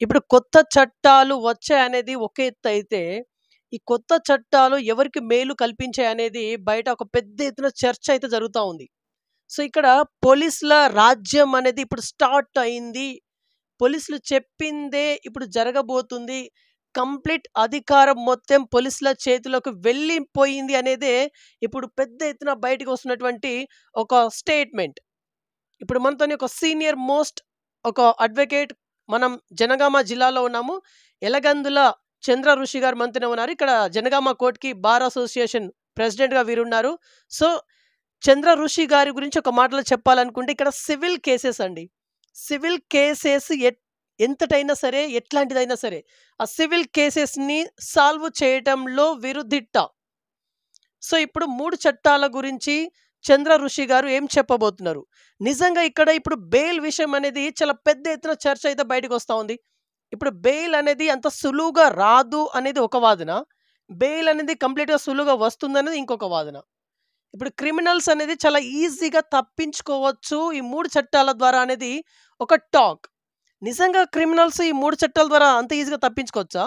ఇప్పుడు కొత్త చట్టాలు వచ్చాయనేది ఒక ఎత్తయితే, ఈ కొత్త చట్టాలు ఎవరికి మేలు కల్పించాయనేది బయట ఒక పెద్ద ఎత్తున చర్చ అయితే జరుగుతా ఉంది. సో, ఇక్కడ పోలీసుల రాజ్యం అనేది ఇప్పుడు స్టార్ట్ అయింది. పోలీసులు చెప్పిందే ఇప్పుడు జరగబోతుంది. కంప్లీట్ అధికారం మొత్తం పోలీసుల చేతిలోకి వెళ్ళిపోయింది అనేదే ఇప్పుడు పెద్ద ఎత్తున బయటికొస్తున్నటువంటి ఒక స్టేట్‌మెంట్. ఇప్పుడు మనతోని ఒక సీనియర్ మోస్ట్ ఒక అడ్వకేట్ మనం జనగామ జిల్లాలో ఉన్నాము. ఎలగందుల చంద్ర ఋషి గారు మనతోనే ఉన్నారు. ఇక్కడ జనగామ కోర్ట్‌కి బార్ అసోసియేషన్ ప్రెసిడెంట్‌గా వీరున్నారు. సో, చంద్ర ఋషి గారి గురించి ఒక మాటలో చెప్పాలనుకుంటే ఇక్కడ సివిల్ కేసెస్ అండి. సివిల్ కేసెస్ ఎంతటైనా సరే, ఎట్లాంటిదైనా సరే, ఆ సివిల్ కేసెస్‌ని సాల్వ్ చేయటంలో వీరు దిట్ట. సో, ఇప్పుడు 3 చట్టాల గురించి చంద్ర ఋషి గారు ఏం చెప్పబోతున్నారు? నిజంగా ఇక్కడ ఇప్పుడు బెయిల్ విషయం అనేది చాలా పెద్ద ఎత్తున చర్చ అయితే బయటకొస్తా ఉంది. ఇప్పుడు బెయిల్ అనేది అంత సులువుగా రాదు అనేది ఒక వాదన. బెయిల్ అనేది కంప్లీట్‌గా సులువుగా వస్తుందనేది ఇంకొక వాదన. ఇప్పుడు క్రిమినల్స్ అనేది చాలా ఈజీగా తప్పించుకోవచ్చు ఈ 3 చట్టాల ద్వారా అనేది ఒక టాక్. నిజంగా క్రిమినల్స్ ఈ 3 చట్టాల ద్వారా అంత ఈజీగా తప్పించుకోవచ్చా?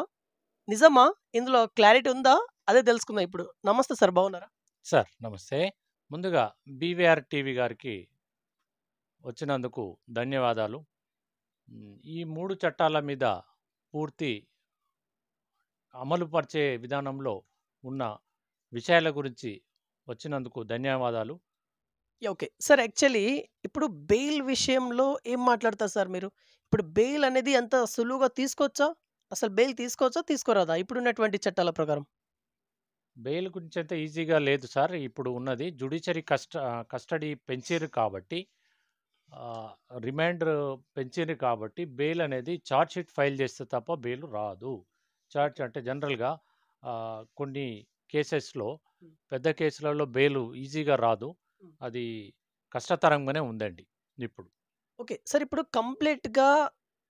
నిజమా? ఇందులో క్లారిటీ ఉందా? అదే తెలుసుకుందాం ఇప్పుడు. నమస్తే సార్ బాగున్నారా? సార్ నమస్తే. ముందుగా బీవీఆర్ టీవీ గారికి వచ్చినందుకు ధన్యవాదాలు. ఈ 3 చట్టాల మీద పూర్తి అమలుపరిచే విధానంలో ఉన్న విషయాల గురించి వచ్చినందుకు ధన్యవాదాలు. ఓకే. సార్ యాక్చువల్లీ ఇప్పుడు బెయిల్ విషయంలో ఏం మాట్లాడతారు సార్ మీరు? ఇప్పుడు బెయిల్ అనేది అంత సులువుగా తీసుకోవచ్చా? అసలు బెయిల్ తీసుకోవచ్చా? తీసుకోరాదా? ఇప్పుడున్నటువంటి చట్టాల ప్రకారం? బెయిల్ గురించి అయితే ఈజీగా లేదు సార్. ఇప్పుడు ఉన్నది జ్యుడిషియరీ కస్టడీ పెంచిర్రు కాబట్టి ఆహ్, రిమాండ్ పెంచిర్రు కాబట్టి బెయిల్ అనేది చార్జ్ షీట్ ఫైల్ చేస్తే తప్ప బెయిల్ రాదు. అంటే జనరల్‌గా కొన్ని కేసెస్‌లో హ్మ్. పెద్ద కేసులలో బెయిల్ ఈజీగా రాదు. హ్మ్. అది కష్టతరంగానే ఉందండి ఇప్పుడు. ఓకే. సార్ ఇప్పుడు కంప్లీట్‌గా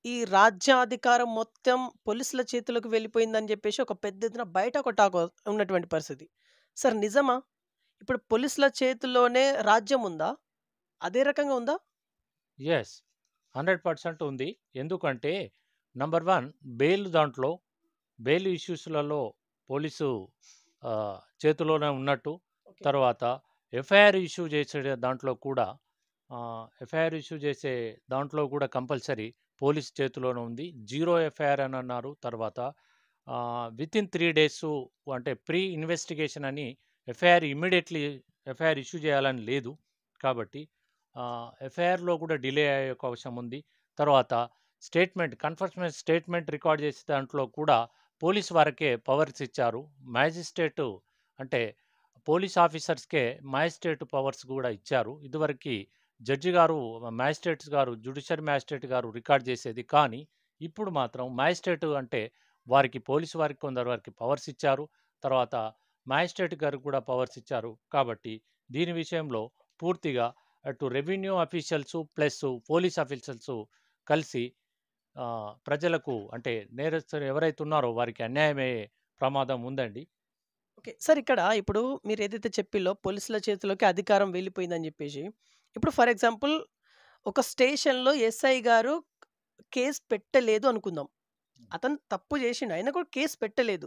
ఈ రాజ్యాధికారం మొత్తం పోలీసుల చేతులోకి వెళ్ళిపోయిందని జెప్పేసి ఒక పెద్ద ఎత్తున బయట ఒక టాక్ ఉన్నటువంటి పరిస్థితి. సార్ నిజమా? ఇప్పుడు పోలీసుల చేతుల్లోనే రాజ్యం ఉందా? అదే రకంగా ఉందా? యెస్. 100% ఉంది. ఎందుకంటే నంబర్ 1 బెయిల్ ఇష్యూస్‌లలో పోలీసు చేతిలోనే ఉన్నట్టు. ఓకే. తర్వాత ఎఫ్ఐఆర్ ఇష్యూ చేసే దాంట్లో కూడా కంపల్సరీ పోలీస్ చేతిలోనే ఉంది. జీరో ఎఫ్ఐఆర్ అని అన్నారు. తర్వాత వితిన్ 3 డేసు అంటే ప్రీ ఇన్వెస్టిగేషన్ అని ఇమ్మీడియేట్‌లీ ఎఫ్ఐఆర్ ఇష్యూ చేయాలని లేదు. కాబట్టి ఎఫ్ఐఆర్‌లో కూడా డిలే అయ్యే అవకాశం ఉంది. తర్వాత కన్ఫర్మేషన్ స్టేట్మెంట్ రికార్డ్ చేసే దాంట్లో కూడా పోలీస్ వారికే పవర్స్ ఇచ్చారు. మ్యాజిస్ట్రేటు అంటే పోలీస్ ఆఫీసర్స్‌కే మ్యాజిస్ట్రేట్ పవర్స్ కూడా ఇచ్చారు. ఇదివరకి జడ్జి గారు, జ్యుడిషియల్ మ్యాజిస్ట్రేట్ గారు రికార్డ్ చేసేది. కానీ ఇప్పుడు మాత్రం మ్యాజిస్ట్రేట్ అంటే పోలీస్ వారికి కొందరు వారికి పవర్స్ ఇచ్చారు. తర్వాత మ్యాజిస్ట్రేట్ గారికి కూడా పవర్స్ ఇచ్చారు. కాబట్టి దీని విషయంలో పూర్తిగా అటు revenue officials plus police officers కలిసి ప్రజలకు అంటే నేరస్తులు ఎవరైతే ఉన్నారో వారికి అన్యాయమయ్యే ప్రమాదం ఉందండి. ఓకే. సార్ ఇక్కడ ఇప్పుడు మీరేదైతే చెప్పిల్లో పోలీసుల చేతిలోకి అధికారం వెళ్ళిపోయిందని జెప్పేసి, ఇప్పుడు ఫర్ ఎగ్జాంపుల్ ఒక స్టేషన్‌లో ఎస్ఐ గారు కేస్ పెట్టలేదు అనుకుందాం. అతను తప్పు జేషిండు. అయినా కూడా కేస్ పెట్టలేదు.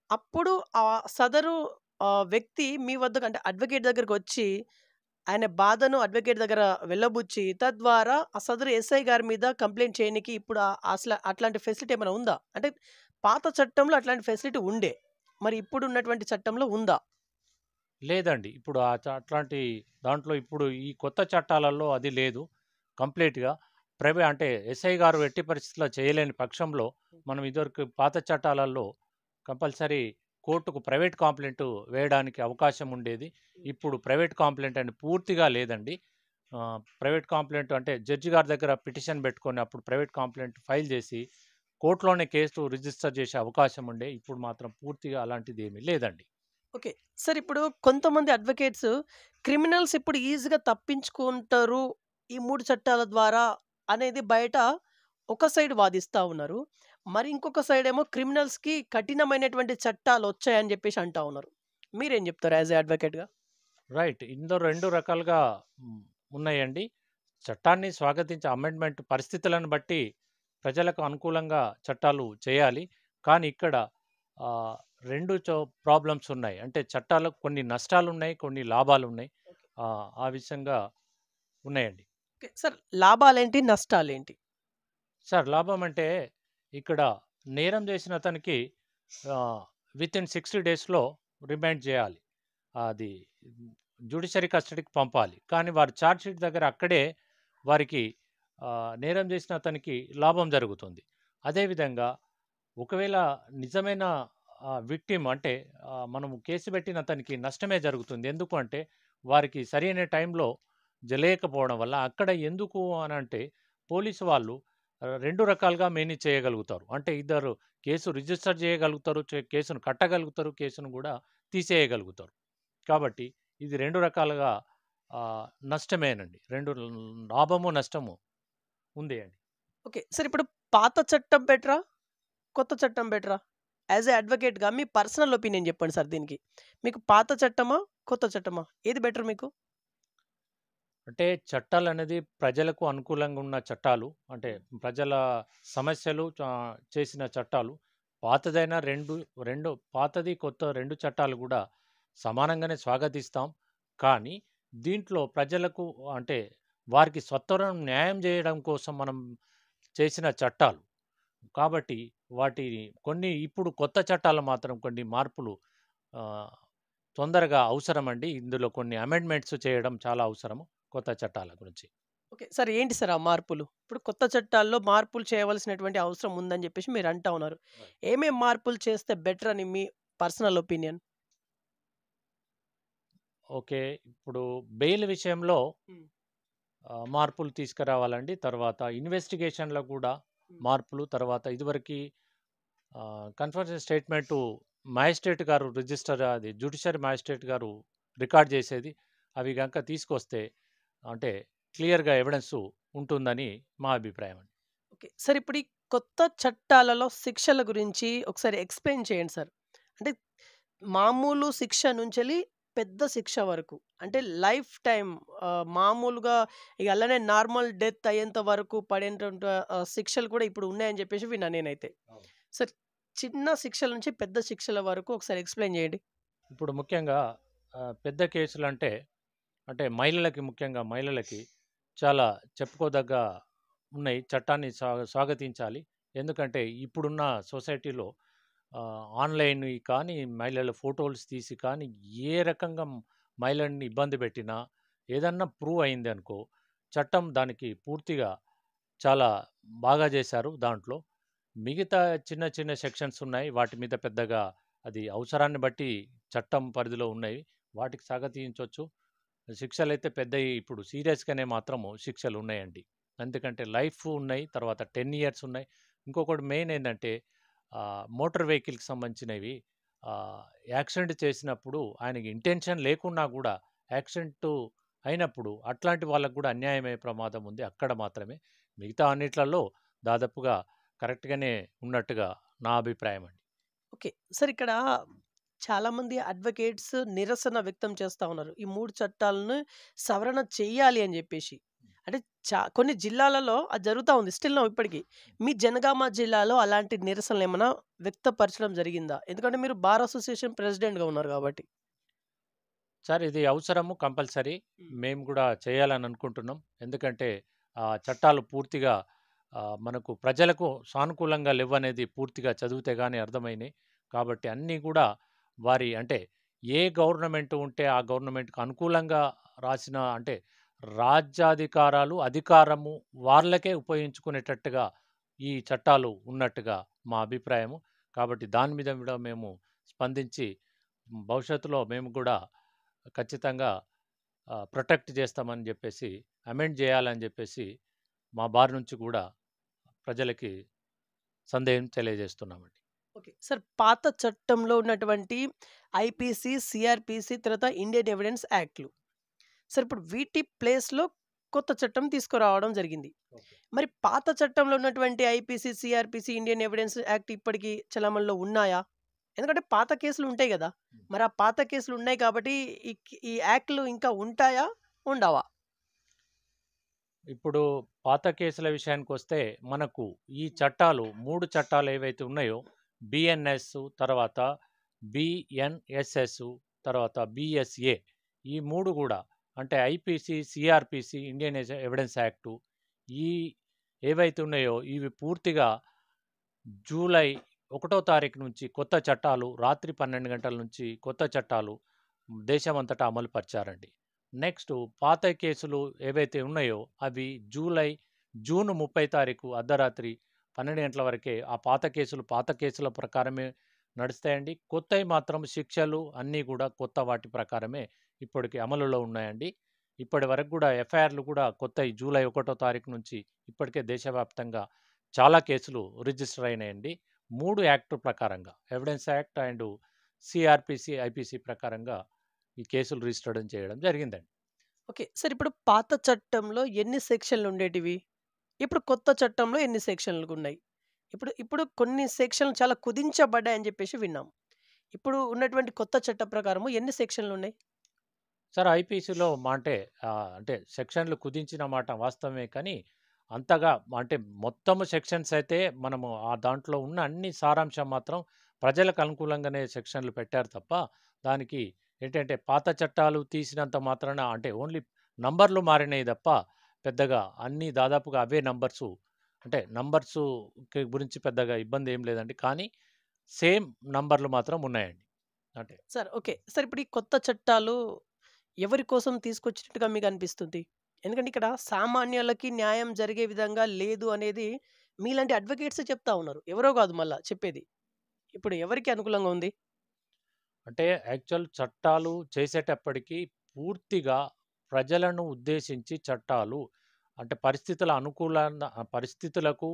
అప్పుడు సదరు వ్యక్తి మీ వద్దకు అంటే అడ్వకేట్ దగ్గరకొచ్చి, ఆయన బాధను అడ్వకేట్ దగ్గర వెళ్ళబుచ్చి, తద్వారా ఆ సదరు ఎస్ఐ గారి మీద కంప్లెయింట్ చేయనీకి ఇప్పుడు అట్లాంటి ఫెసిలిటీ ఏమైనా ఉందా? అంటే పాత చట్టంలో అట్లాంటి ఫెసిలిటీ ఉండే. మరి ఇప్పుడున్నటువంటి చట్టంలో ఉందా? లేదండి. ఇప్పుడు అట్లాంటి దాంట్లో ఇప్పుడు ఈ కొత్త చట్టాలలో అది లేదు. కంప్లీట్‌గా అంటే ఎస్ఐ గారు ఎట్టి పరిస్థితిలో చేయలేని పక్షంలో మనం ఇదివరకు పాత చట్టాలలో కంపల్సరీ కోర్టుకు ప్రైవేట్ కంప్లెయింట్ వేయడానికి అవకాశం ఉండేది. ఇప్పుడు ప్రైవేట్ కంప్లెయింట్ అని పూర్తిగా లేదండి. ప్రైవేట్ కంప్లెయింట్ అంటే జడ్జి గారి దగ్గర పిటిషన్ పెట్టుకొని అప్పుడు ప్రైవేట్ కంప్లెయింట్ ఫైల్ చేసి కోర్టులోనే కేసు రిజిస్టర్ చేసే అవకాశం ఉండే. ఇప్పుడు మాత్రం పూర్తిగా అలాంటిది ఏమీ లేదండి. ఓకే. సార్ ఇప్పుడు కొంతమంది అడ్వకేట్స్ క్రిమినల్స్ ఇప్పుడు ఈజీగా తప్పించుకుంటారు. ఈ 3 చట్టాల ద్వారా అనేది బయట ఒక సైడ్ వాదిస్తా ఉన్నారు. మరి ఇంకొక సైడ్ ఏమో క్రిమినల్స్‌కి కఠినమైనటువంటి చట్టాలొచ్చాయని జెప్పేసి అంటా ఉన్నారు. మీరేం జెప్తారు యాస్ ఎ అడ్వకేట్‌గా? రైట్. ఇందులో 2 రకాలుగా ఉన్నాయండి. చట్టాన్ని స్వాగతించే అమెండ్మెంట్ పరిస్థితులను బట్టి ప్రజలకు అనుకూలంగా చట్టాలు చేయాలి. కానీ ఇక్కడ ఆహ్, 2 ప్రాబ్లమ్స్ ఉన్నాయి. అంటే చట్టాలకు కొన్ని నష్టాలున్నాయి, కొన్ని లాభాలున్నాయి. ఆ విషయంగా ఉన్నాయండి. ఓకే. సార్ లాభాలేంటి? నష్టాలేంటి? సార్ లాభం అంటే ఇక్కడ నేరం చేసిన అతనికి ఆహ్, వితిన్ 60 డేస్‌లో రిమాండ్ చేయాలి. అది జ్యుడిషియరీ కస్టడీకి పంపాలి. కానీ వారు చార్జ్ షీట్ దగ్గర అక్కడే వారికి నేరం చేసిన అతనికి లాభం జరుగుతుంది. అదేవిధంగా ఒకవేళ నిజమైన విక్టిమ్ అంటే మనము కేసు పెట్టిన అతనికి నష్టమే జరుగుతుంది. ఎందుకు అంటే వారికి సరైన టైంలో జలేయకపోవడం వల్ల అక్కడ ఎందుకు అనంటే పోలీసు వాళ్ళు 2 రకాలుగా మేనేజ్ చేయగలుగుతారు. అంటే ఇద్దరు కేసు రిజిస్టర్ చేయగలుగుతారు, కేసును కట్టగలుగుతారు, కేసును కూడా తీసేయగలుగుతారు. కాబట్టి ఇది 2 రకాలుగా నష్టమేనండి. 2 లాభము, నష్టము ఉంది అండి. ఓకే. సార్ ఇప్పుడు పాత చట్టం బెటరా? కొత్త చట్టం బెటరా? యాస్ ఎ అడ్వకేట్‌గా మీ పర్సనల్ ఒపీనియన్ చెప్పండి సార్ దీనికి. మీకు పాత చట్టమా? కొత్త చట్టమా? ఏది బెటర్ మీకు? అంటే చట్టాలనేది ప్రజలకు అనుకూలంగా ఉన్న చట్టాలు. అంటే ప్రజల సమస్యలు చేసిన చట్టాలు. పాతదైన 2 పాతది, కొత్త 2 చట్టాలు గూడా సమానంగానే స్వాగతిస్తాం. కానీ దీంట్లో ప్రజలకు అంటే వారికి సత్వరం న్యాయం జేయడం కోసం మనం చేసిన చట్టాలు. కాబట్టి వాటిని కొన్ని ఇప్పుడు కొత్త చట్టాలు మాత్రం కొన్ని మార్పులు ఆహ్, తొందరగా అవసరమండి. ఇందులో కొన్ని అమెండ్‌మెంట్స్ చేయడం చాలా అవసరము కొత్త చట్టాల గురించి. ఓకే. సార్ ఏంటి సార్ ఆ మార్పులు? ఇప్పుడు కొత్త చట్టాల్లో మార్పులు చేయవలసినటువంటి అవసరం ఉందని జెప్పేసి మీరు అంటా ఉన్నారు. ఏమేం మార్పులు చేస్తే బెటర్ అని మీ పర్సనల్ ఒపీనియన్? ఓకే. ఇప్పుడు బెయిల్ విషయంలో హ్మ్. మార్పులు తీసుకురావాలండి. తర్వాత ఇన్వెస్టిగేషన్‌లో కూడా హ్మ్. మార్పులు. తర్వాత ఇదివరకి కన్ఫర్మేషన్ స్టేట్మెంటు మ్యాజిస్ట్రేట్ గారు అది జ్యుడిషియరీ మ్యాజిస్ట్రేట్ గారు రికార్డ్ చేసేది. అవి గనక తీసుకొస్తే అంటే క్లియర్‌గా ఎవిడెన్సు ఉంటుందని మా అభిప్రాయం అండి. ఓకే. సార్ ఇప్పుడు ఈ కొత్త చట్టాలలో శిక్షల గురించి ఒకసారి ఎక్స్‌ప్లెయిన్ చేయండి సార్. అంటే మామూలు శిక్ష నుంచెల్లి పెద్ద శిక్ష వరకు. అంటే లైఫ్ టైమ్ మామూలుగా ఇగ అలానే నార్మల్ డెత్ అయ్యేంత వరకు పడేటువంటి శిక్షలు కూడా ఇప్పుడు ఉన్నాయని చెప్పేసి విన్నా నేనైతే. అవును. సార్ చిన్న శిక్షల నుంచి పెద్ద శిక్షల వరకు ఒకసారి ఎక్స్‌ప్లెయిన్ చేయండి. ఇప్పుడు ముఖ్యంగా పెద్ద కేసులంటే అంటే మహిళలకి ముఖ్యంగా మహిళలకి చాలా చెప్పుకోదగ్గ ఉన్నాయి. చట్టాన్ని స్వాగతించాలి. ఎందుకంటే ఇప్పుడున్న సొసైటీలో ఆన్‌లైన్‌వి కానీ, మహిళల ఫోటోలు తీసి కానీ, ఏ రకంగా మహిళల్ని ఇబ్బంది పెట్టినా, ఏదన్నా ప్రూవ్ అయిందనుకో, చట్టం దానికి పూర్తిగా చాలా బాగా చేశారు దాంట్లో. మిగతా చిన్న చిన్న సెక్షన్స్ ఉన్నాయి. వాటి మీద పెద్దగా అది అవసరాన్ని బట్టి చట్టం పరిధిలో ఉన్నాయి. వాటికి స్వాగతించొచ్చు. శిక్షలైతే పెద్దయి ఇప్పుడు సీరియస్‌గానే మాత్రము శిక్షలున్నాయండి. ఎందుకంటే లైఫ్ ఉన్నాయి. తర్వాత 10 ఇయర్స్ ఉన్నాయి. ఇంకొకటి మెయిన్ ఏందంటే మోటార్ వెహికల్‌కి సంబంధించినవి ఆహ్, యాక్సిడెంట్ చేసినప్పుడు ఆయనకి ఇంటెన్షన్ లేకున్నా గూడా యాక్సిడెంటు అయినప్పుడు అట్లాంటి వాళ్ళకి గూడా అన్యాయమయ్యే ప్రమాదం ఉంది. అక్కడ మాత్రమే. మిగతా అన్నిట్లలో దాదాపుగా కరెక్ట్‌గానే ఉన్నట్టుగా నా అభిప్రాయం అండి. ఓకే. సార్ ఇక్కడ చాలామంది అడ్వకేట్స్ నిరసన వ్యక్తం చేస్తా ఉన్నారు. ఈ 3 చట్టాలను సవరణ చెయ్యాలి అని జెప్పేసి. అంటే కొన్ని జిల్లాలలో అది జరుగుతా ఉంది. స్టిల్ నౌ ఇప్పటికి. మీ జనగామ జిల్లాలో అలాంటి నిరసనలేమన్నా వ్యక్తపరచడం జరిగిందా? ఎందుకంటే మీరు బార్ అసోసియేషన్ ప్రెసిడెంట్‌గా ఉన్నారు గాబట్టి. సార్ ఇది అవసరము కంపల్సరీ. హ్మ్. మేము గూడా చేయాలని అనుకుంటున్నాం. ఎందుకంటే చట్టాలు పూర్తిగా మనకు ప్రజలకు సానుకూలంగా లెవ్వనేది పూర్తిగా చదివితే గాని అర్థమైనయి. కాబట్టి అన్నీ గూడా వారి అంటే ఏ గవర్నమెంట్ ఉంటే ఆ గవర్నమెంట్‌కి అనుకూలంగా రాసిన అంటే రాజ్యాధికారాలు, అధికారము వాళ్ళకే ఉపయోగించుకునేటట్టుగా ఈ చట్టాలు ఉన్నట్టుగా మా అభిప్రాయము. కాబట్టి దాని మీద గూడా మేము స్పందించి భవిష్యత్తులో మేము గూడా ఖచ్చితంగా ప్రొటెక్ట్ చేస్తామని జెప్పేసి, అమెండ్ జేయాలని జెప్పేసి, మా బారి నుంచి గూడా ప్రజలకి సందేహం తెలియజేస్తున్నామండి. ఓకే. సార్ పాత చట్టంలో ఉన్నటువంటి ఐపీసీ, సీఆర్‌పీసీ తర్వాత ఇండియన్ ఎవిడెన్స్ యాక్ట్‌లు. సార్ ఇప్పుడు వీటి ప్లేస్‌లో కొత్త చట్టం తీసుకురావడం జరిగింది. ఓకే. మరి పాత చట్టంలో ఉన్నటువంటి IPC, CrPC, Indian evidence act ఇప్పటికి చలామణిలో ఉన్నాయా? ఎందుకంటే పాత కేసులు ఉంటాయి గదా! మరి ఆ పాత కేసులు ఉన్నాయి కాబట్టి ఈ యాక్ట్‌లు ఇంకా ఉంటాయా? ఉండవా? ఇప్పుడు పాత కేసుల విషయానికొస్తే మనకు ఈ చట్టాలు 3 చట్టాలు ఏవైతే ఉన్నాయో బిఎన్ఎస్, తర్వాత బిఎన్ఎస్ఎస్, తర్వాత బిఎస్ఏ, ఈ 3 కూడా అంటే IPC, CrPC, Indian evidence act, ఈ ఏవైతే ఉన్నాయో ఇవి పూర్తిగా జూలై 1వ తారీఖు నుంచి కొత్త చట్టాలు రాత్రి 12 గంటల నుంచి కొత్త చట్టాలు దేశమంతటా అమలు పరిచారండి. నెక్స్ట్ పాత కేసులు ఏవైతే ఉన్నాయో అవి జూన్ 30 తారీఖు అర్ధరాత్రి 12 గంటల వరకే ఆ పాత కేసుల ప్రకారమే నడుస్తాయండి. కొత్తవి మాత్రం శిక్షలు అన్నీ కూడా కొత్త వాటి ప్రకారమే ఇప్పటికి అమలులో ఉన్నాయండి. ఇప్పటి వరకు కూడా ఎఫ్ఐఆర్లు కూడా కొత్తవి జూలై 1వ తారీఖు నుంచి ఇప్పటికే దేశవ్యాప్తంగా చాలా కేసులు రిజిస్టర్ అయినాయండి. 3 యాక్ట్ ప్రకారంగా evidence act and CrPC, IPC ప్రకారంగా ఈ కేసులు రిజిస్టర్ చేయడం జరిగిందండి. ఓకే. సార్ ఇప్పుడు పాత చట్టంలో ఎన్ని సెక్షన్‌లు ఉండేటివి? ఇప్పుడు కొత్త చట్టంలో ఎన్ని సెక్షన్‌లుగున్నాయి? ఇప్పుడు కొన్ని సెక్షన్‌లు చాలా కుదించబడ్డాయని చెప్పేసి విన్నాం. ఇప్పుడు ఉన్నటువంటి కొత్త చట్ట ప్రకారము ఎన్ని సెక్షన్‌లున్నాయి? సార్ ఐపీసీలో అంటే సెక్షన్లు కుదించిన మాట వాస్తవమే కానీ అంతగా అంటే మొత్తము సెక్షన్స్ అయితే మనము ఆ దాంట్లో ఉన్న అన్ని సారాంశం మాత్రం ప్రజలకు అనుకూలంగానే సెక్షన్లు పెట్టారు తప్ప దానికి ఏంటంటే పాత చట్టాలు తీసినంత మాత్రాన అంటే ఓన్లీ నంబర్లు మారినాయి తప్ప పెద్దగా అన్నీ దాదాపుగా అవే నంబర్సు అంటే నంబర్సు గురించి పెద్దగా ఇబ్బంది ఏం లేదండి. కానీ సేమ్ నంబర్లు మాత్రం ఉన్నాయండి. అంటే సార్ ఓకే. సార్ ఇప్పుడు ఈ కొత్త చట్టాలు ఎవరి కోసం తీసుకొచ్చినట్టుగా మీకనిపిస్తుంది? ఎందుకంటే ఇక్కడ సామాన్యులకి న్యాయం జరిగే విధంగా లేదు అనేది మీలాంటి అడ్వకేట్సే చెప్తా ఉన్నారు. ఎవరో కాదు మళ్ళా చెప్పేది. ఇప్పుడు ఎవరికి అనుకూలంగా ఉంది? అంటే యాక్చువల్ చట్టాలు చేసేటప్పటికి పూర్తిగా ప్రజలను ఉద్దేశించి చట్టాలు అంటే పరిస్థితులకు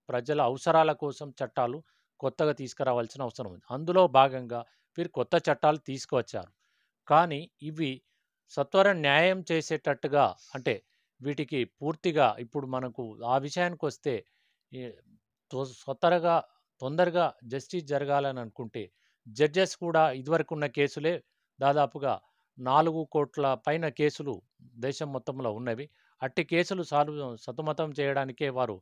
ప్రజల అవసరాల కోసం చట్టాలు కొత్తగా తీసుకురావాల్సిన అవసరం ఉంది. అందులో భాగంగా వీరు కొత్త చట్టాలు తీసుకువచ్చారు. కానీ ఇవి సత్వర న్యాయం చేసేటట్టుగా అంటే వీటికి పూర్తిగా ఇప్పుడు మనకు ఆ విషయానికొస్తే ఈ స్వతరగా తొందరగా జస్టిస్ జరగాలని అనుకుంటే జడ్జెస్ కూడా ఇదివరకున్న కేసులే దాదాపుగా 4 కోట్ల పైన కేసులు దేశం మొత్తంలో ఉన్నవి. అట్టి కేసులు సతమతం చేయడానికే వారు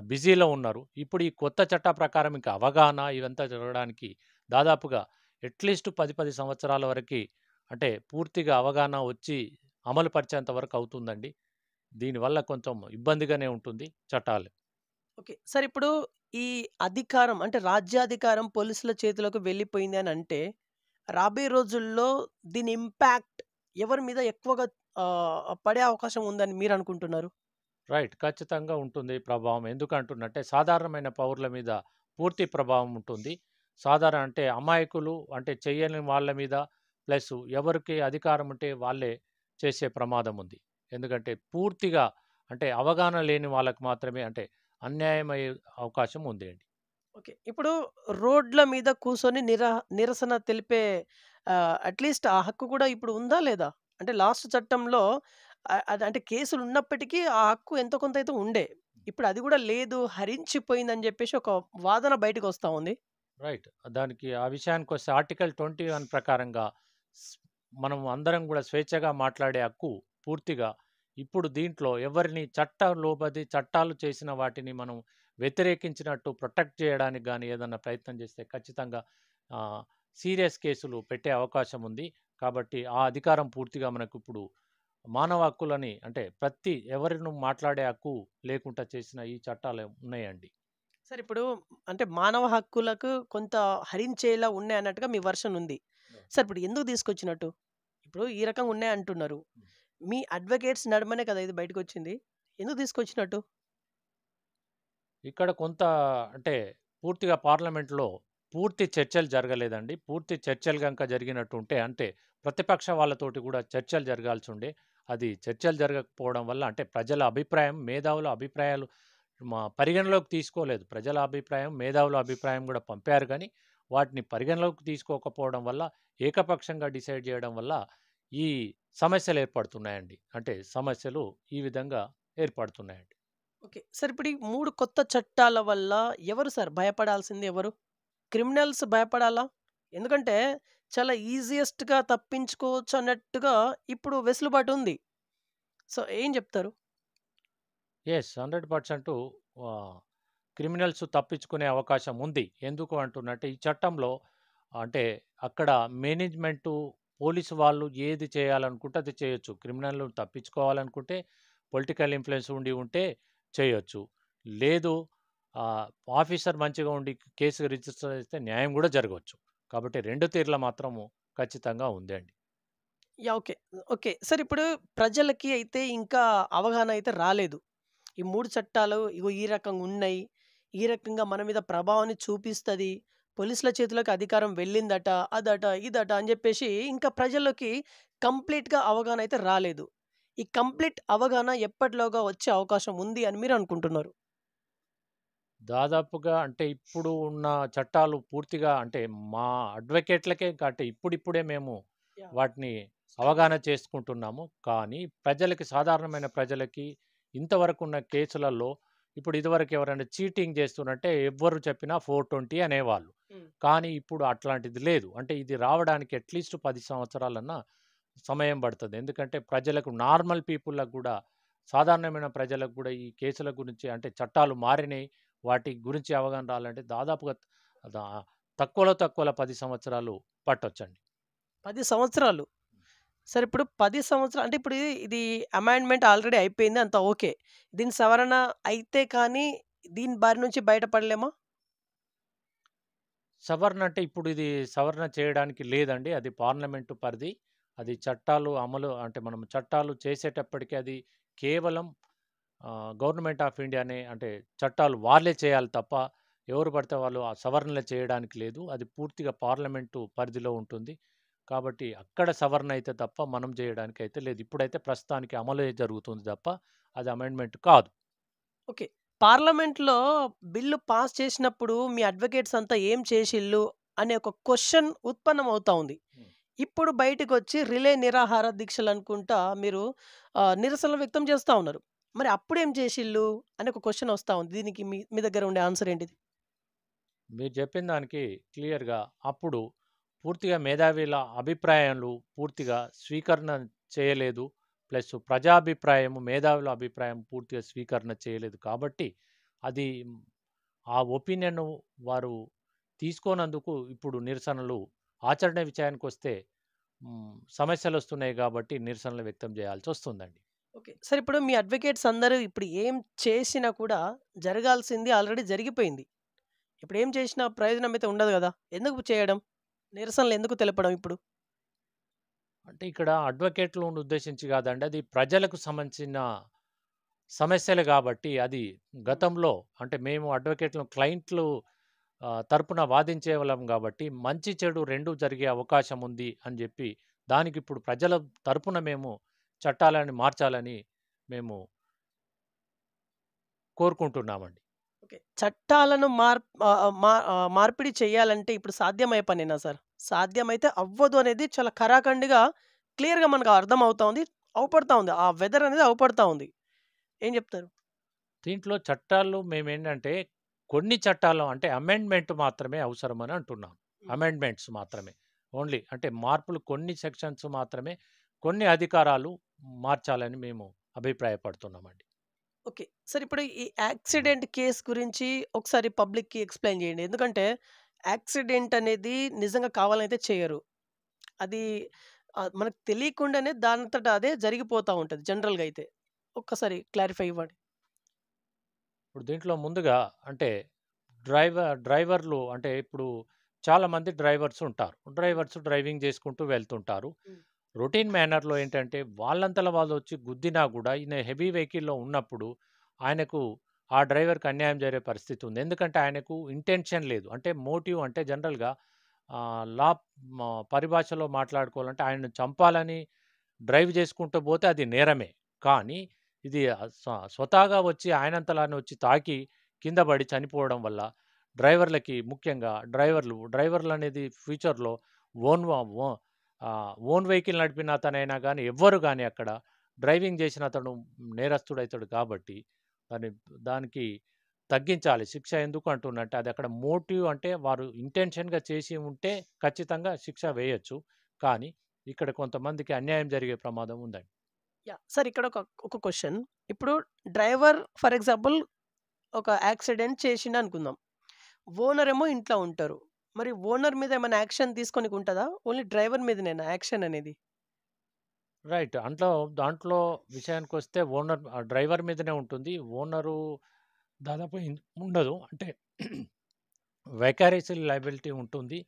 బిజీలో ఉన్నారు. ఇప్పుడు ఈ కొత్త చట్ట ప్రకారం ఇంకా అవగాహన ఇవంతా జరగడానికి దాదాపుగా అట్లీస్ట్ 10 సంవత్సరాల వరకి అంటే పూర్తిగా అవగాహన వచ్చి అమలు పరిచేంత వరకు అవుతుందండి. దీనివల్ల కొంచెం ఇబ్బందిగానే ఉంటుంది చట్టాలు. ఓకే. సార్ ఇప్పుడు ఈ అధికారం అంటే రాజ్యాధికారం పోలీసుల చేతిలోకి వెళ్ళిపోయింది అని అంటే, రాబోయే రోజుల్లో దీని ఇంపాక్ట్ ఎవరి మీద ఎక్కువగా పడే అవకాశం ఉందని మీరనుకుంటున్నారు? రైట్. ఖచ్చితంగా ఉంటుంది ప్రభావం. ఎందుకంటున్నట్టే సాధారణమైన పౌరుల మీద పూర్తి ప్రభావం ఉంటుంది. అంటే అమాయకులు అంటే చెయ్యని వాళ్ళ మీద ప్లస్ ఎవరికి అధికారం ఉంటే వాళ్ళే చేసే ప్రమాదం ఉంది. ఎందుకంటే పూర్తిగా అంటే అవగాహన లేని వాళ్ళకి మాత్రమే అంటే అన్యాయమయ్యే అవకాశం ఉంది అండి. ఓకే. ఇప్పుడు రోడ్ల మీద కూసొని నిరసన తెలిపే అట్‌లీస్ట్ ఆ హక్కు కూడా ఇప్పుడు ఉందా? లేదా? అంటే లాస్ట్ చట్టంలో అది అంటే కేసులున్నప్పటికీ ఆ హక్కు ఎంతో కొంత అయితే ఉండే. ఇప్పుడు అది కూడా లేదు, హరించిపోయిందని జెప్పేసి ఒక వాదన బయటకొస్తా ఉంది. రైట్. దానికి ఆ విషయానికొస్తే ఆర్టికల్ 21 ప్రకారంగా స్ మనం అందరం గూడా స్వేచ్ఛగా మాట్లాడే హక్కు పూర్తిగా ఇప్పుడు దీంట్లో ఎవరిని చట్టాలు చట్టాలు చేసిన వాటిని మనం వ్యతిరేకించినట్టు ప్రొటెక్ట్ చేయడానికి గాని ఏదన్నా ప్రయత్నం చేస్తే ఖచ్చితంగా ఆహ్, సీరియస్ కేసులు పెట్టే అవకాశం ఉంది. కాబట్టి ఆ అధికారం పూర్తిగా మనకిప్పుడు మానవ హక్కులని అంటే ఎవరిని మాట్లాడే హక్కు లేకుండా చేసిన ఈ చట్టాలు ఉన్నాయండి. సార్ ఇప్పుడు అంటే మానవ హక్కులకు కొంత హరించేలా ఉన్నాయన్నట్టుగా మీ వర్షన్ ఉంది. హ్మ్. సార్ ఇప్పుడు ఎందుకు తీసుకొచ్చినట్టు? ఇప్పుడు ఈ రకంగా ఉన్నాయంటున్నారు. హ్మ్. మీ అడ్వకేట్స్ నడమనే కదా ఇది బయటకొచ్చింది. ఎందుకు తీసుకొచ్చినట్టు? ఇక్కడ కొంత అంటే పూర్తిగా పార్లమెంట్‌లో పూర్తి చర్చలు జరగలేదండి. పూర్తి చర్చలు గనక జరిగినట్టుంటే అంటే ప్రతిపక్ష వాళ్ళతోటి కూడా చర్చలు జరగాల్సుండే. అది చర్చలు జరగకపోవడం వల్ల అంటే ప్రజల అభిప్రాయం, మేధావుల అభిప్రాయాలు పరిగణలోకి తీసుకోలేదు. ప్రజల అభిప్రాయం, మేధావుల అభిప్రాయం గూడా పంపారు గానీ, వాటిని పరిగణలోకి తీసుకోకపోవడం వల్ల ఏకపక్షంగా డిసైడ్ జేయడం వల్ల ఈ సమస్యలు ఏర్పడుతున్నాయండి. అంటే సమస్యలు ఈ విధంగా ఏర్పడుతున్నాయండి. ఓకే. సార్ ఇప్పుడు ఈ 3 కొత్త చట్టాల వల్ల ఎవరు సార్ భయపడాల్సింది ఎవరు? క్రిమినల్స్ భయపడాలా? ఎందుకంటే చాలా ఈజియెస్ట్‌గా తప్పించుకోవచ్చు అన్నట్టుగా ఇప్పుడు వెసులుబాటు ఉంది. సో ఏం జెప్తారు? యెస్. 100% క్రిమినల్స్ తప్పించుకునే అవకాశం ఉంది. ఎందుకు అంటున్నంటే, ఈ చట్టంలో అంటే అక్కడ మేనేజ్‌మెంటు, పోలీసు వాళ్ళు ఏది చేయాలనుకుంటే అది చేయొచ్చు. క్రిమినల్‌ను తప్పించుకోవాలనుకుంటే పొలిటికల్ ఇన్‌ఫ్లూయెన్స్ ఉండి ఉంటే చేయొచ్చు. లేదు ఆహ్, ఆఫీసర్ మంచిగా ఉండి కేసు రిజిస్టర్ చేస్తే న్యాయం గూడా జరగొచ్చు. కాబట్టి 2 తీర్ల మాత్రము ఖచ్చితంగా ఉందండి. యాహ్! ఓకే. ఓకే. సార్ ఇప్పుడు ప్రజలకి అయితే ఇంకా అవగాహన అయితే రాలేదు. ఈ 3 చట్టాలు ఇగో ఈ రకంగా ఉన్నాయి. ఈ రకంగా మన మీద ప్రభావాన్ని చూపిస్తది. పోలీసుల చేతిలోకి అధికారం వెళ్ళిందట, అదట, ఇదట అని జెప్పేసి ఇంకా ప్రజల్లోకి కంప్లీట్‌గా అవగాహన అయితే రాలేదు. ఈ కంప్లీట్ అవగాహన ఎప్పటిలోగా వచ్చే అవకాశం ఉంది అని మీరు అనుకుంటున్నారు? దాదాపుగా అంటే ఇప్పుడు ఉన్న చట్టాలు పూర్తిగా అంటే మా అడ్వకేట్‌లకే అంటే ఇప్పుడిప్పుడే మేము యాహ్! వాటిని స్టడీ అవగాహన చేసి చేసుకుంటున్నాము. కానీ ప్రజలకి సాధారణమైన ప్రజలకి ఇంతవరకున్న కేసులలో ఇప్పుడు ఇదివరకు ఎవరైనా చీటింగ్ చేస్తున్నట్టే ఎవ్వరు చెప్పినా 420 అనేవాళ్ళు. హ్మ్. కానీ ఇప్పుడు అట్లాంటిది లేదు. అంటే ఇది రావడానికి అట్‌లీస్ట్ 10 సంవత్సరాలన్నా సమయం పడతది. ఎందుకంటే ప్రజలకు నార్మల్ పీపుల్‌లకు గూడా సాధారణమైన ప్రజలకు గూడా ఈ కేసుల గురించి అంటే చట్టాలు మారినయి. వాటి గురించి అవగాహన రావాలంటే దాదాపుగా దా తక్కువలో 10 సంవత్సరాలు పట్టొచ్చండి. 10 సంవత్సరాలు. సరే ఇప్పుడు 10 సంవత్సరాలు అంటే ఇప్పుడు ఇది అమెండ్‌మెంట్ ఆల్రెడీ అయిపోయింది. అంతా ఓకే. దీని సవరణ అయితే కానీ దీని బారి నుంచి బయటపడలేమా? సవరణ అంటే ఇప్పుడు ఇది సవరణ చేయడానికి లేదండి. అది పార్లమెంటు పరిధి. అది చట్టాలు అమలు అంటే మనం చట్టాలు చేసేటప్పటికి అది కేవలం గవర్నమెంట్ ఆఫ్ ఇండియానే అంటే చట్టాలు వాళ్ళే చేయాలి తప్ప ఎవరు పడితే వాళ్ళు ఆ సవరణలు చేయడానికి లేదు. అది పూర్తిగా పార్లమెంటు పరిధిలో ఉంటుంది. కాబట్టి అక్కడ సవరణ అయితే తప్ప మనం చేయడానికైతే లేదు. ఇప్పుడైతే ప్రస్తుతానికి అమలే జరుగుతుంది తప్ప అది అమెండ్‌మెంట్ కాదు. ఓకే. పార్లమెంట్‌లో బిల్లు పాస్ చేసినప్పుడు మీ అడ్వకేట్స్ అంతా ఏం చేసిల్లు అనే ఒక క్వెషన్ ఉత్పన్నమవుతా ఉంది. హ్మ్. ఇప్పుడు బయటికొచ్చి రిలే నిరాహార దీక్షలనుకుంటా మీరు నిరసనలు వ్యక్తం చేస్తా ఉన్నారు. మరి అప్పుడేం చేసిల్లు అని ఒక క్వెషన్ వస్తా ఉంది. దీనికి మీ మీ దగ్గర ఉండే ఆన్సర్ ఏంటిది? మీరు చెప్పిన దానికి క్లియర్‌గా అప్పుడు పూర్తిగా మేధావిల అభిప్రాయాలు పూర్తిగా స్వీకరణ చేయలేదు. ప్లస్ ప్రజాభిప్రాయము, మేధావుల అభిప్రాయం పూర్తిగా స్వీకరణ చేయలేదు కాబట్టి, అది ఆ ఒపీనియన్ వారు తీసుకోనందుకు ఇప్పుడు నిరసనలు ఆచరణ విషయానికొస్తే సమస్యలొస్తున్నాయి గాబట్టి నిరసనలు వ్యక్తం చేయాల్సొస్తుందండి. ఓకే. సరే ఇప్పుడు మీ అడ్వకేట్స్ అందరూ ఇప్పుడు ఏం చేసినా కూడా జరగాల్సింది ఆల్రెడీ జరిగిపోయింది. ఇప్పుడేం చేసినా ప్రయోజనం అయితే ఉండదు గదా! ఎందుకు చేయడం? నిరసనలు ఎందుకు తెలపడం ఇప్పుడు? అంటే ఇక్కడ అడ్వకేట్‌లను ఉద్దేశించి కాదండి. అది ప్రజలకు సంబంధించిన సమస్యలు గాబట్టి, అది హ్మ్. గతంలో అంటే మేము అడ్వకేట్‌లు క్లయింట్లు తరపున వాదించేవాళ్ళం గాబట్టి, మంచి, చెడు 2 జరిగే అవకాశం ఉంది అని జెప్పి, దానికిప్పుడు ప్రజల తరపున మేము చట్టాలని మార్చాలని మేము కోరుకుంటున్నామండి. ఓకే. చట్టాలను మార్పిడి చేయాలంటే ఇప్పుడు సాధ్యమయ్యే పనేనా సార్? సాధ్యమైతే అవ్వదు అనేది చాలా ఖరాఖండిగా క్లియర్‌గా మనకు అర్థమవుతా ఉంది. అవుపడతా ఉంది. ఆ వెదర్ అనేది అవుపడతా ఉంది. ఏం జెప్తారు? దీంట్లో చట్టాలు మేమేంటంటే, కొన్ని చట్టాలు అంటే అమెండ్‌మెంట్ మాత్రమే అవసరమని అంటున్నాం. హ్మ్. అమెండ్‌మెంట్స్ మాత్రమే. ఓన్లీ అంటే మార్పులు కొన్ని సెక్షన్స్ మాత్రమే, కొన్ని అధికారాలు మార్చాలని మేము అభిప్రాయపడుతున్నామండి. ఓకే. సార్ ఇప్పుడు ఈ యాక్సిడెంట్ కేస్ గురించి ఒకసారి పబ్లిక్‌కి ఎక్స్‌ప్లెయిన్ జేయండి. ఎందుకంటే యాక్సిడెంట్ అనేది నిజంగా కావాలనైతే చేయరు. అది మనకు తెలియకుండానే దానంతట అదే జరిగిపోతా ఉంటది జనరల్‌గా అయితే. ఒక్కసారి క్లారిఫై ఇవ్వండి. ఇప్పుడు దీంట్లో ముందుగా అంటే డ్రైవర్లు అంటే ఇప్పుడు చాలామంది డ్రైవర్స్ ఉంటారు. హ్మ్. డ్రైవర్స్ డ్రైవింగ్ చేసుకుంటూ వెళ్తుంటారు. హ్మ్. రొటీన్ మేనర్‌లో ఏంటంటే వాళ్ళంతట వాళ్ళొచ్చి గుద్దినా గూడా ఈయన హెవీ వెహికల్‌లో ఉన్నప్పుడు ఆయనకు ఆ డ్రైవర్‌కి అన్యాయం జరిగే పరిస్థితి ఉంది. ఎందుకంటే ఆయనకు ఇంటెన్షన్ లేదు. అంటే మోటివ్ అంటే జనరల్‌గా ఆహ్, లా మ పరిభాషలో మాట్లాడుకోవాలంటే ఆయనను చంపాలని డ్రైవ్ చేసుకుంటూ పోతే అది నేరమే. కానీ ఇది స్వతహాగా వచ్చి ఆయనంతలానే వచ్చి తాకి కింద పడి చనిపోవడం వల్ల డ్రైవర్లకి ముఖ్యంగా డ్రైవర్లనేది ఫ్యూచర్‌లో ఓన్ వ ఓ ఓన్ వెహికల్ నడిపిన అతనైనా గానీ ఎవ్వరు గానీ అక్కడ డ్రైవింగ్ చేసిన అతను నేరస్తుడైతాడు కాబట్టి దాని దానికి తగ్గించాలి. శిక్ష ఎందుకు అంటున్నంటే అది అక్కడ మోటివ్ అంటే వారు ఇంటెన్షన్‌గా చేసి ఉంటే ఖచ్చితంగా శిక్ష వేయొచ్చు. కానీ ఇక్కడ కొంతమందికి అన్యాయం జరిగే ప్రమాదం ఉందండి. సార్ ఇక్కడ ఒక క్వశ్చన్. ఇప్పుడు డ్రైవర్ ఫర్ ఎగ్జాంపుల్ ఒక యాక్సిడెంట్ చేసిండు అనుకుందాం. ఓనర్ ఏమో ఇంట్లో ఉంటారు. మరి ఓనర్ మీద ఏమైనా యాక్షన్ తీసుకోనికి ఉంటదా? ఓన్లీ డ్రైవర్ మీదనేనా యాక్షన్ అనేది? రైట్. దాంట్లో విషయానికొస్తే డ్రైవర్ మీదనే ఉంటుంది. ఓనరు దాదాపు ఉండదు. అంటే వైకారియస్ లయబిలిటీ ఉంటుంది.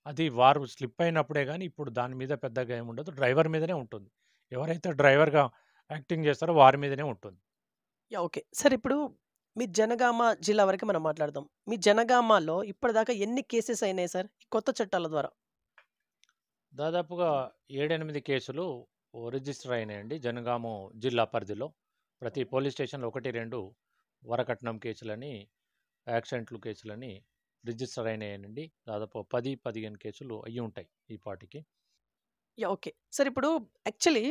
అది వారు స్లిప్ అయినప్పుడే గానీ, ఇప్పుడు దాని మీద పెద్దగా ఏముండదు. డ్రైవర్ మీదనే ఉంటుంది. ఎవరైతే డ్రైవర్‌గా యాక్టింగ్ చేస్తారో వారి మీదనే ఉంటుంది. ఓకే. సార్ ఇప్పుడు మీ జనగామ జిల్లా వరకే మనం మాట్లాడదాం. మీ జనగామలో ఇప్పటిదాకా ఎన్ని కేసెస్ అయినాయి సార్? ఈ కొత్త చట్టాల ద్వారా? దాదాపుగా 7, 8 కేసులు రిజిస్టర్ అయినాయండి జనగామ జిల్లా పరిధిలో. ప్రతి పోలీస్ స్టేషన్‌లో 1, 2 వరకట్నం కేసులని, యాక్సిడెంట్లు కేసులని రిజిస్టర్ అయినాయండి. దాదాపు 10, 15 కేసులు అయ్యుంటాయి ఈ పాటికి. ఓకే. సార్ ఇప్పుడు యాక్చువల్లీ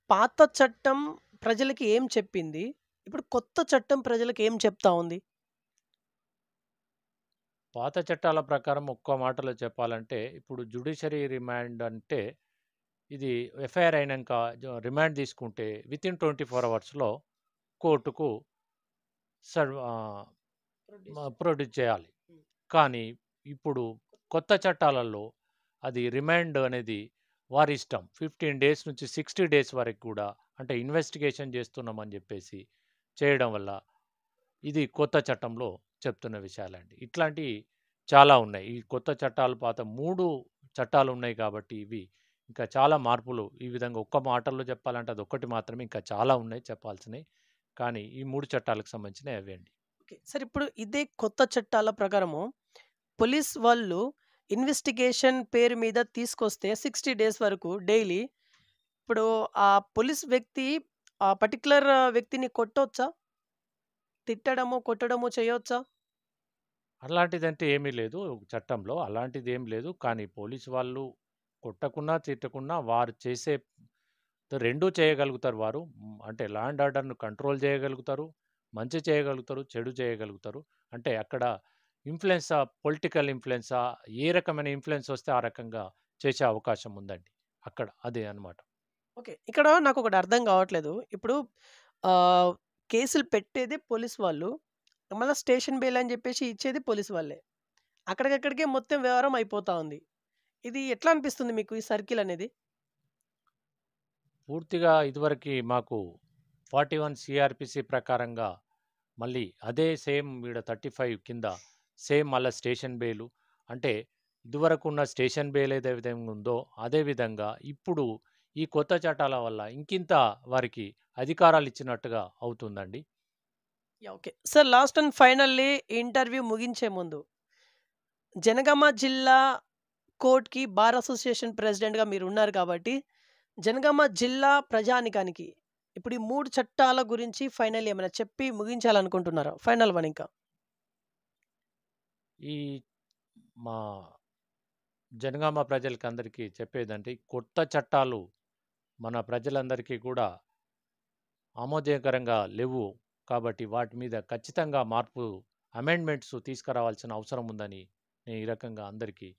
పాత చట్టం ప్రజలకి ఏం చెప్పింది? ఇప్పుడు కొత్త చట్టం ప్రజలకి ఏం చెప్తా ఉంది? పాత చట్టాల ప్రకారం ఒక్క మాటలో చెప్పాలంటే, ఇప్పుడు జ్యుడిషియరీ రిమాండ్ అంటే, ఇది ఎఫ్ఐఆర్ అయినంక రిమాండ్ తీసుకుంటే వితిన్ 24 అవర్స్‌లో కోర్టుకు ప్రొడ్యూస్ చేయాలి. కానీ ఇప్పుడు కొత్త చట్టాలలో అది రిమాండ్ అనేది వారి ఇష్టం. 15 డేస్ నుంచి 60 డేస్ వరకు కూడా, అంటే ఇన్వెస్టిగేషన్ చేస్తున్నామని చెప్పేసి చేయడం వల్ల ఇది కొత్త చట్టంలో చెప్తున్న విషయాలండి. ఇట్లాంటివి చాలా ఉన్నాయి. ఈ కొత్త చట్టాలు పాత 3 చట్టాలు ఉన్నాయి కాబట్టి ఇవి ఇంకా చాలా మార్పులు ఈ విధంగా ఒక్క మాటల్లో చెప్పాలంటే అదొక్కటి మాత్రమే. ఇంకా చాలా ఉన్నాయి చెప్పాల్సినయి. కానీ ఈ 3 చట్టాలకు సంబంధించినవి అవే అండి. ఓకే. సార్ ఇప్పుడు ఇదే కొత్త చట్టాల ప్రకారము పోలీస్ వాళ్ళు ఇన్వెస్టిగేషన్ పేరు మీద తీసుకొస్తే 60 డేస్ వరకు డైలీ ఇప్పుడు ఆ పోలీస్ వ్యక్తి ఆ పర్టిక్యులర్ వ్యక్తిని కొట్టొచ్చా? తిట్టడము, కొట్టడము చేయొచ్చా? అలాంటిదంటే ఏమీ లేదు చట్టంలో. అలాంటిదేం లేదు. కానీ పోలీసు వాళ్ళు కొట్టకున్నా, తిట్టకున్నా వారు చేసే 2 చేయగలుగుతారు వారు. అంటే లా అండ్ ఆర్డర్‌ను కంట్రోల్ చేయగలుగుతారు. మంచి చేయగలుగుతారు. చెడు చేయగలుగుతారు. అంటే అక్కడ పొలిటికల్ ఇన్‌ఫ్లుయెన్సా, ఏ రకమైన ఇన్‌ఫ్లుయెన్స్ వస్తే ఆ రకంగా చేసే అవకాశం ఉందండి. అక్కడ అదే అన్నమాట. ఓకే. ఇక్కడ నాకొకటి అర్థం కావట్లేదు. ఇప్పుడు ఆహ్, కేసులు పెట్టేది పోలీస్ వాళ్ళు. మళ్ళా స్టేషన్ బెయిల్ అని చెప్పేసి ఇచ్చేది పోలీస్ వాళ్ళే. అక్కడికక్కడికే మొత్తం వ్యవహారం అయిపోతా ఉంది. ఇది ఎట్లా అనిపిస్తుంది మీకు ఈ సర్కిల్ అనేది? పూర్తిగా ఇదివరకి మాకు 41 సీఆర్‌పీసీ ప్రకారంగా మళ్ళీ అదే సేమ్ ఈడ 35 కింద సేమ్ మళ్ళా స్టేషన్ బెయిలు. అంటే ఇదివరకున్న స్టేషన్ బెయిల్ ఏదే విధంగా ఉందో అదే విధంగా ఇప్పుడు ఈ కొత్త చట్టాల వల్ల ఇంకింత వారికి అధికారాలు ఇచ్చినట్టుగా అవుతుందండి. Okay. Sir last and finally interview ముగించే ముందు జనగామ జిల్లా కోర్ట్‌కి బార్ అసోసియేషన్ ప్రెసిడెంట్‌గా మీరున్నారు కాబట్టి, జనగామ జిల్లా ప్రజానీకానికి ఇప్పుడు ఈ 3 చట్టాల గురించి ఫైనల్ ఏమైనా చెప్పి ముగించాలనుకుంటున్నారా? ఫైనల్ వన్ ఇంకా. ఈ మా జనగామ ప్రజలకందరికీ చెప్పేదంటే కొత్త చట్టాలు మన ప్రజలందరికీ కూడా ఆమోదకరంగా లేవు. కాబట్టి వాటి మీద ఖచ్చితంగా అమెండ్మెంట్స్ తీసుకురావాల్సిన అవసరం ఉందని నేను ఈ రకంగా అందరికీ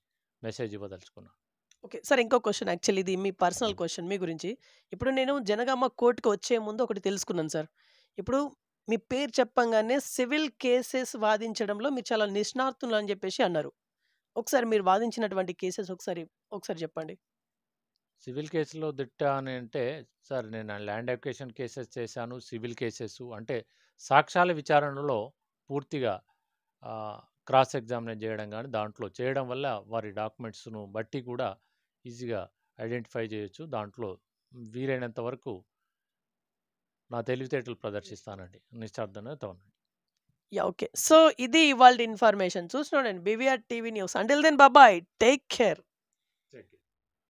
మెసేజ్ ఇవ్వదలుచుకున్నాను. ఓకే. సార్ ఇంకో క్వెషన్ యాక్చువల్లీ ఇది మీ పర్సనల్ క్వెషన్ మీ గురించి. ఇప్పుడు నేను జనగామ కోర్ట్‌కి వచ్చే ముందు ఒకటి తెలుసుకున్నాను సార్. ఇప్పుడు మీ పేరు చెప్పంగానే సివిల్ కేసెస్ వాదించడంలో మీరు చాలా నిష్ణాతులు అని చెప్పేసి అన్నారు. ఒకసారి మీరు వాదించినటువంటి కేసెస్ ఒకసారి చెప్పండి. సివిల్ కేసులో దిట్ట అని అంటే సార్ నేను ల్యాండ్ అక్విజిషన్ కేసెస్ చేశాను. సివిల్ కేసెస్ అంటే సాక్ష్యాల విచారణలో పూర్తిగా క్రాస్ ఎగ్జామినేట్ చేయడం కానీ దాంట్లో చేయడం వల్ల వారి డాక్యుమెంట్స్ను బట్టి కూడా ఈజీగా ఐడెంటిఫై చేయొచ్చు. దాంట్లో వీలైనంత వరకు నా తెలివితేటలు ప్రదర్శిస్తానండి. నిశ్చార్థనతో. ఓకే. సో ఇది ఇవాల్టి ఇన్ఫర్మేషన్. చూస్తున్నానండి BVR TV news. Until then bye. Take care.